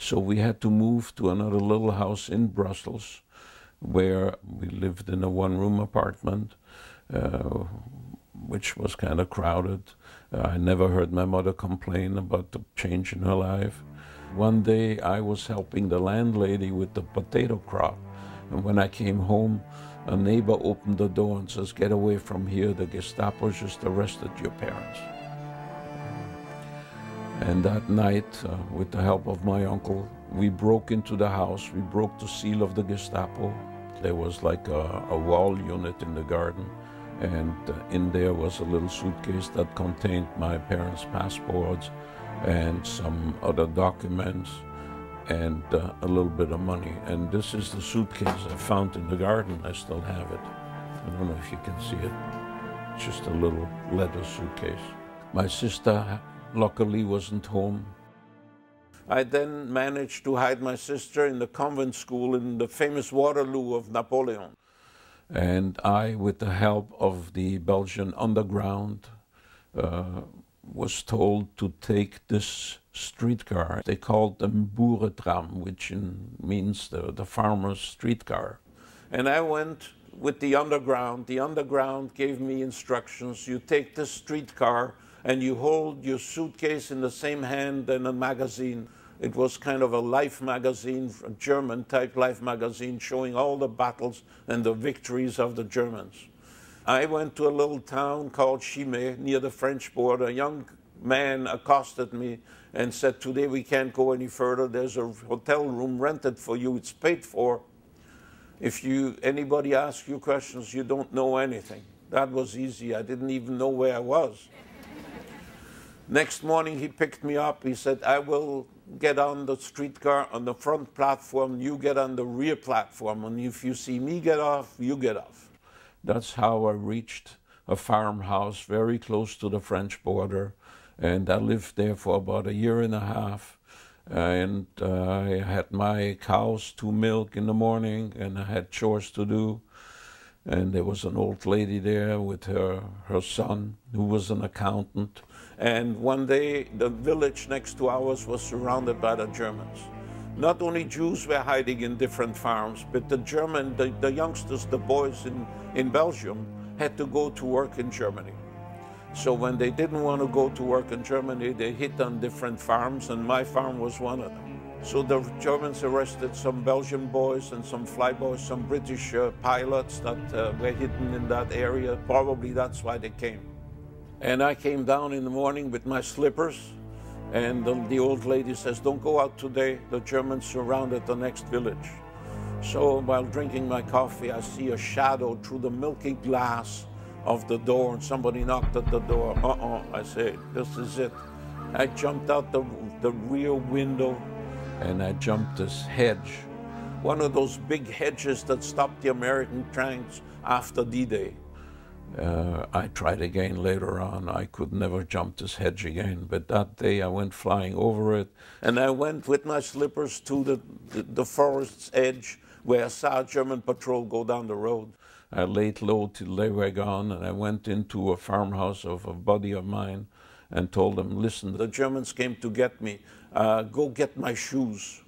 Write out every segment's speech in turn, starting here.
So we had to move to another little house in Brussels, where we lived in a one-room apartment, which was kind of crowded. I never heard my mother complain about the change in her life. One day I was helping the landlady with the potato crop, and when I came home, a neighbor opened the door and says, "Get away from here, the Gestapo just arrested your parents." And that night, with the help of my uncle, we broke into the house. We broke the seal of the Gestapo. There was like a wall unit in the garden, and in there was a little suitcase that contained my parents' passports and some other documents and a little bit of money. And this is the suitcase I found in the garden. I still have it. I don't know if you can see it. It's just a little leather suitcase. My sister luckily wasn't home. I then managed to hide my sister in the convent school in the famous Waterloo of Napoleon. And I, with the help of the Belgian underground, was told to take this streetcar. They called them boerentram, which means the farmer's streetcar. And I went with the underground. The underground gave me instructions. You take this streetcar and you hold your suitcase in the same hand and a magazine. It was kind of a life magazine, a German-type life magazine, showing all the battles and the victories of the Germans. I went to a little town called Chimay, near the French border. A young man accosted me and said, "Today we can't go any further. There's a hotel room rented for you. It's paid for. If anybody asks you questions, you don't know anything." That was easy. I didn't even know where I was. Next morning, he picked me up. He said, "I will get on the streetcar on the front platform. You get on the rear platform. And if you see me get off, you get off." That's how I reached a farmhouse very close to the French border. And I lived there for about a year and a half. And I had my cows to milk in the morning, and I had chores to do. And there was an old lady there with her son, who was an accountant. And one day, the village next to ours was surrounded by the Germans. Not only Jews were hiding in different farms, but the youngsters, the boys in Belgium, had to go to work in Germany. So when they didn't want to go to work in Germany, they hit on different farms, and my farm was one of them. So the Germans arrested some Belgian boys and some flyboys, some British pilots that were hidden in that area. Probably that's why they came. And I came down in the morning with my slippers, and the old lady says, "Don't go out today. The Germans surrounded the next village." So while drinking my coffee, I see a shadow through the milky glass of the door, and somebody knocked at the door. I say, "This is it." I jumped out the rear window, and I jumped this hedge, one of those big hedges that stopped the American tanks after D-Day. I tried again later on. I could never jump this hedge again, but that day I went flying over it, and I went with my slippers to the forest's edge, where I saw a German patrol go down the road. I laid low till they were gone, and I went into a farmhouse of a buddy of mine and told them, "Listen, the Germans came to get me. Go get my shoes."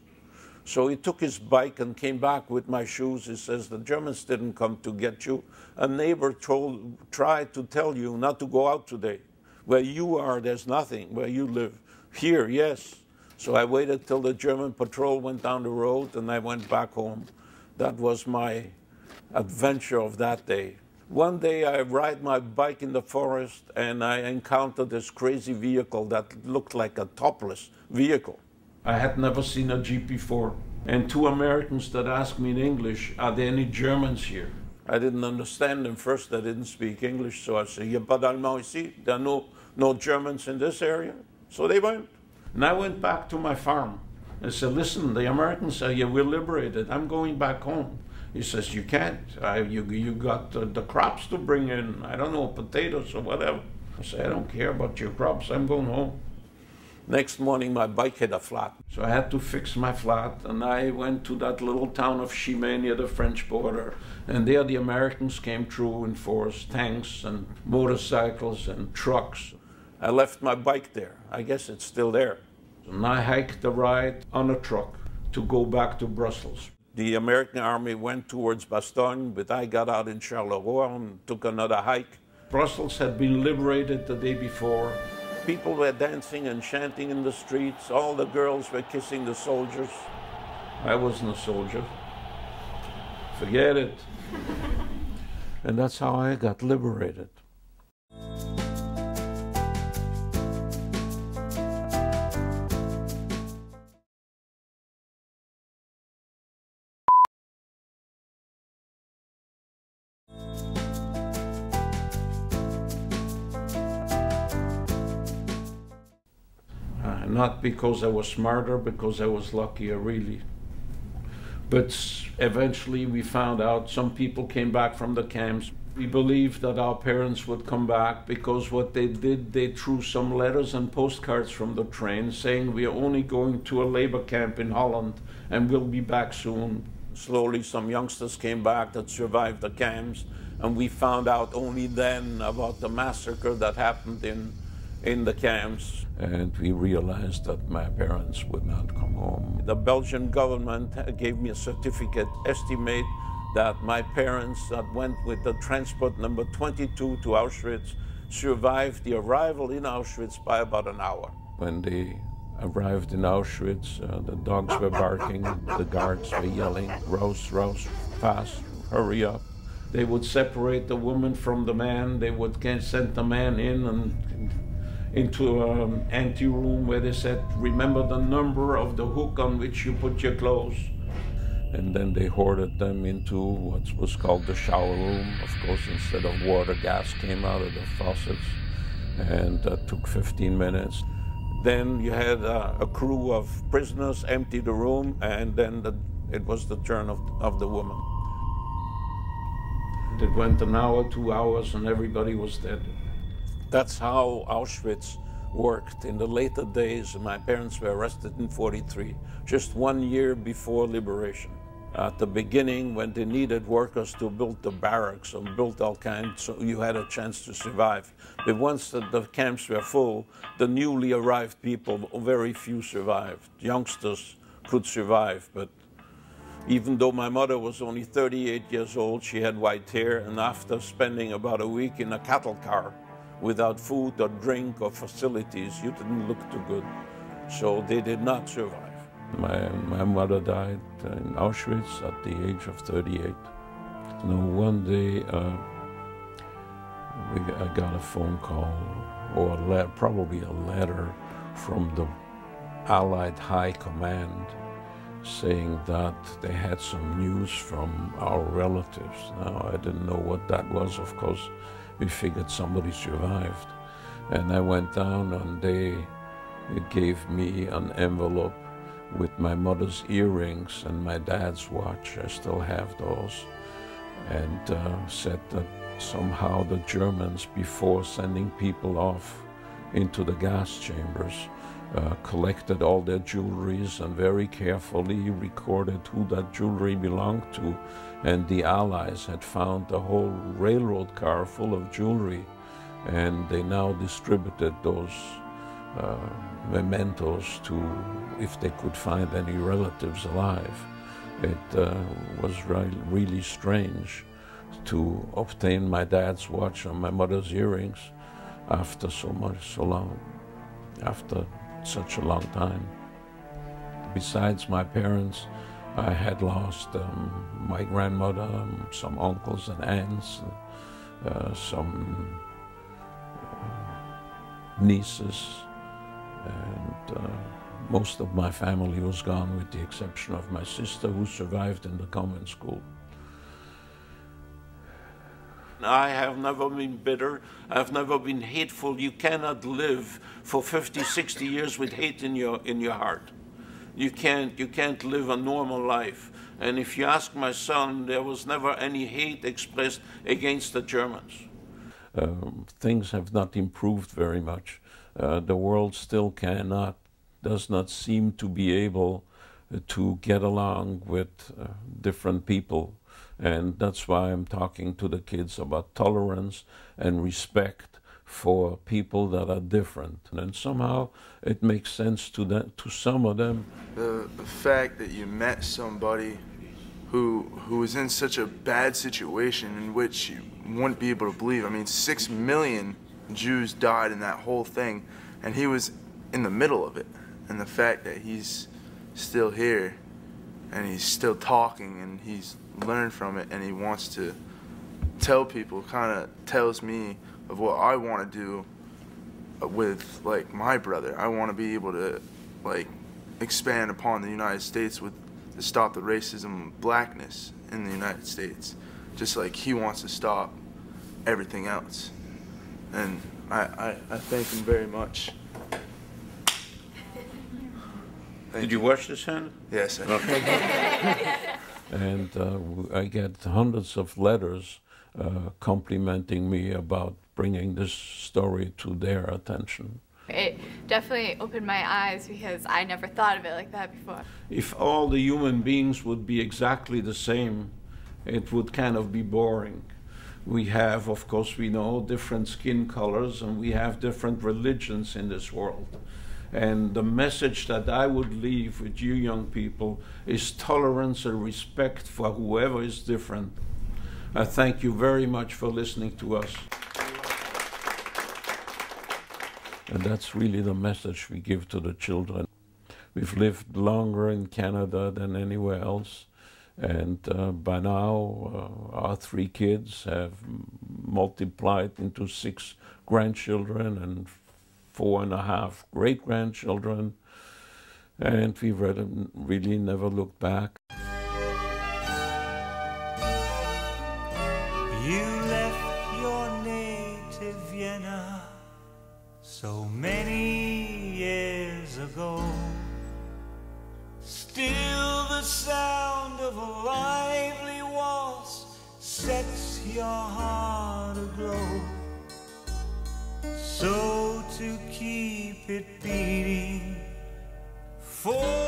So he took his bike and came back with my shoes. He says, "The Germans didn't come to get you. A neighbor tried to tell you not to go out today. Where you are, there's nothing. Where you live. Here, yes." So I waited till the German patrol went down the road, and I went back home. That was my adventure of that day. One day I ride my bike in the forest, and I encountered this crazy vehicle that looked like a topless vehicle. I had never seen a Jeep before. And two Americans that asked me in English, "Are there any Germans here?" I didn't understand them first. I didn't speak English, so I said, "Il n'y a pas d'Allemand ici? There are no Germans in this area?" So they went. And I went back to my farm. I said, "Listen, the Americans say, yeah, we're liberated. I'm going back home." He says, "You can't. You got the crops to bring in. I don't know, potatoes or whatever." I said, "I don't care about your crops. I'm going home." Next morning, my bike hit a flat. So I had to fix my flat, and I went to that little town of Chimay near the French border. And there the Americans came through in force, tanks and motorcycles and trucks. I left my bike there. I guess it's still there. And I hiked the ride on a truck to go back to Brussels. The American army went towards Bastogne, but I got out in Charleroi and took another hike. Brussels had been liberated the day before. People were dancing and chanting in the streets. All the girls were kissing the soldiers. I wasn't a soldier. Forget it. And that's how I got liberated. Not because I was smarter, because I was luckier, really. But eventually we found out some people came back from the camps. We believed that our parents would come back because what they did, they threw some letters and postcards from the train saying we are only going to a labor camp in Holland and we'll be back soon. Slowly some youngsters came back that survived the camps, and we found out only then about the massacre that happened in the camps. And we realized that my parents would not come home. The Belgian government gave me a certificate, estimate that my parents that went with the transport number 22 to Auschwitz survived the arrival in Auschwitz by about an hour. When they arrived in Auschwitz, the dogs were barking, the guards were yelling, "Rouse, rouse, fast, hurry up." They would separate the woman from the man. They would send the man in and into an ante-room where they said, "Remember the number of the hook on which you put your clothes." And then they hoarded them into what was called the shower room. Of course, instead of water, gas came out of the faucets, and that took 15 minutes. Then you had a crew of prisoners empty the room, and then it was the turn of the woman. It went an hour, 2 hours, and everybody was dead. That's how Auschwitz worked. In the later days, my parents were arrested in '43, just 1 year before liberation. At the beginning, when they needed workers to build the barracks and build all kinds, so you had a chance to survive. But once the camps were full, the newly arrived people, very few survived. Youngsters could survive, but even though my mother was only 38 years old, she had white hair, and after spending about a week in a cattle car, without food or drink or facilities, you didn't look too good. So they did not survive. My mother died in Auschwitz at the age of 38. One day I got a phone call, or probably a letter from the Allied High Command saying that they had some news from our relatives. Now, I didn't know what that was, of course. We figured somebody survived. And I went down, and they gave me an envelope with my mother's earrings and my dad's watch. I still have those. And said that somehow the Germans, before sending people off into the gas chambers, collected all their jewelries and very carefully recorded who that jewelry belonged to. And the Allies had found a whole railroad car full of jewelry, and they now distributed those mementos to, if they could find any relatives alive. It was really strange to obtain my dad's watch and my mother's earrings after after such a long time. Besides my parents, I had lost my grandmother, some uncles and aunts, some nieces, and most of my family was gone with the exception of my sister, who survived in the convent school. I have never been bitter. I've never been hateful. You cannot live for 50, 60 years with hate in your heart. You can't live a normal life. And if you ask my son, there was never any hate expressed against the Germans. Things have not improved very much. The world still does not seem to be able to get along with different people. And that's why I'm talking to the kids about tolerance and respect for people that are different. And somehow it makes sense to some of them. The fact that you met somebody who was in such a bad situation in which you wouldn't be able to believe. I mean, 6 million Jews died in that whole thing, and he was in the middle of it. And the fact that he's still here, and he's still talking, and he's learned from it, and he wants to tell people, kind of tells me of what I want to do with, like, my brother. I want to be able to, like, expand upon the United States to stop the racism of blackness in the United States, just like he wants to stop everything else. And I thank him very much. Did you wash this hand? Yes, I did. And I get hundreds of letters complimenting me about bringing this story to their attention. It definitely opened my eyes because I never thought of it like that before. If all the human beings would be exactly the same, it would kind of be boring. We have, of course, we know different skin colors, and we have different religions in this world. And the message that I would leave with you young people is tolerance and respect for whoever is different. I thank you very much for listening to us. And that's really the message we give to the children. We've lived longer in Canada than anywhere else. And by now, our 3 kids have multiplied into 6 grandchildren and 4.5 great-grandchildren. And we've really never looked back. You left your native Vienna so many years ago. Still the sound of a lively waltz sets your heart aglow. So to keep it beating for